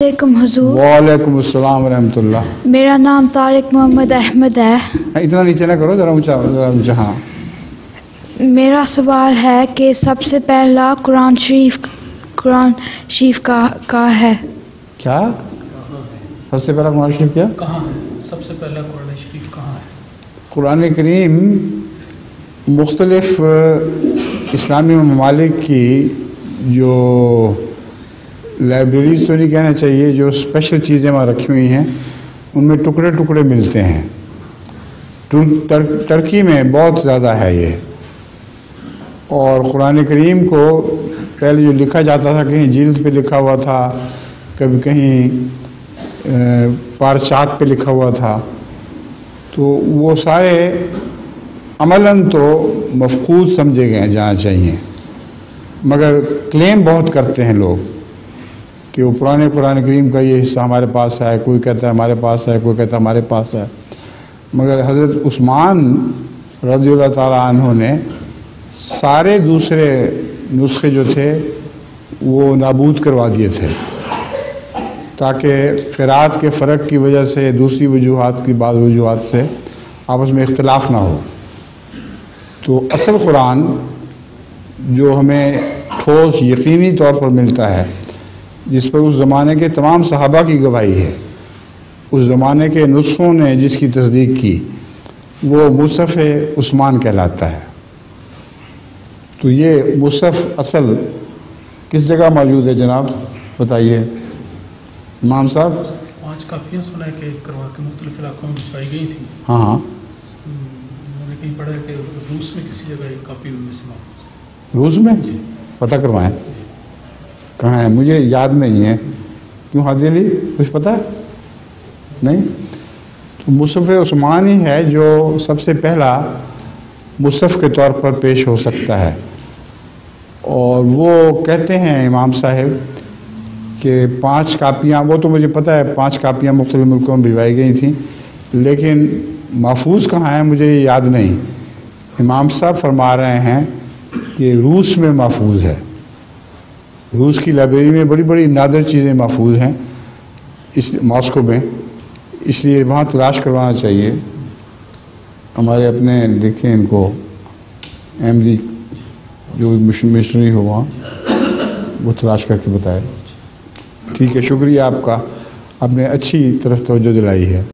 वालेकुम हुजूर। वालेकुम अस्सलाम वरहमतुल्लाह। मेरा नाम तारिक मोहम्मद अहमद है। इतना नीचे ना करो, जरा ऊंचा। हाँ, मेरा सवाल है कि सबसे पहला कुरान शरीफ का है क्या? सबसे पहला कुरान शरीफ क्या कहाँ है? सबसे पहला कुरान शरीफ कहाँ है? कुरान करीम मुख्तलिफ इस्लामी ममालिक की जो लाइब्रेरीज तो नहीं कहना चाहिए, जो स्पेशल चीज़ें वहाँ रखी हुई हैं उनमें टुकड़े टुकड़े मिलते हैं। टर्की में बहुत ज़्यादा है ये। और कुरान करीम को पहले जो लिखा जाता था, कहीं जिल्द पे लिखा हुआ था, कभी कहीं पारचात पे लिखा हुआ था, तो वो सारे अमलन तो मफकूद समझे गए जाना चाहिए। मगर क्लेम बहुत करते हैं लोग कि वो पुराने कुरान करीम का ये हिस्सा हमारे पास है, कोई कहता है हमारे पास है, कोई कहता है हमारे पास है। मगर हज़रत उस्मान रज़ियल्लाहु ताला अन्हु ने सारे दूसरे नुस्खे जो थे वो नाबूद करवा दिए थे, ताकि क़िराअत के फ़र्क की वजह से, दूसरी वजूहात की बाद वजूहात से आपस में इख्तिलाफ़ ना हो। तो असल कुरान जो हमें ठोस यकीनी तौर पर मिलता है, जिस पर उस ज़माने के तमाम सहाबा की गवाही है, उस ज़माने के नुस्खों ने जिसकी तस्दीक की, वो मुसफ़ उस्मान कहलाता है। तो ये मुसफ़ असल किस जगह मौजूद है जनाब, बताइए इमाम साहब। 5 कापियाँ सुना है कि करवा के मुख्तलिफ इलाकों में पाई गई थी। हाँ, मैंने कहीं पढ़ा है कि रूस में किसी जगह एक कापी हुई है। रूस में पता करवाएं कहाँ है, मुझे याद नहीं है। क्यों हादी अली, कुछ पता है? नहीं। तो मुसफ़ उस्मान ही है जो सबसे पहला मुसफ़ के तौर पर पेश हो सकता है। और वो कहते हैं इमाम साहब कि 5 कापियाँ, वो तो मुझे पता है 5 कापियाँ मुख्तलिफ मुल्कों में भिजवाई गई थी, लेकिन महफूज कहाँ है मुझे याद नहीं। इमाम साहब फरमा रहे हैं कि रूस में महफूज है, रूस की लाइब्रेरी में बड़ी बड़ी नादर चीज़ें महफूज हैं इस मॉस्को में, इसलिए वहाँ तलाश करवाना चाहिए। हमारे अपने लिखे इनको एमडी जो मिशनरी हो वहाँ, वो तलाश करके बताए। ठीक है, शुक्रिया आपका, आपने अच्छी तरफ तवज्जो दिलाई है।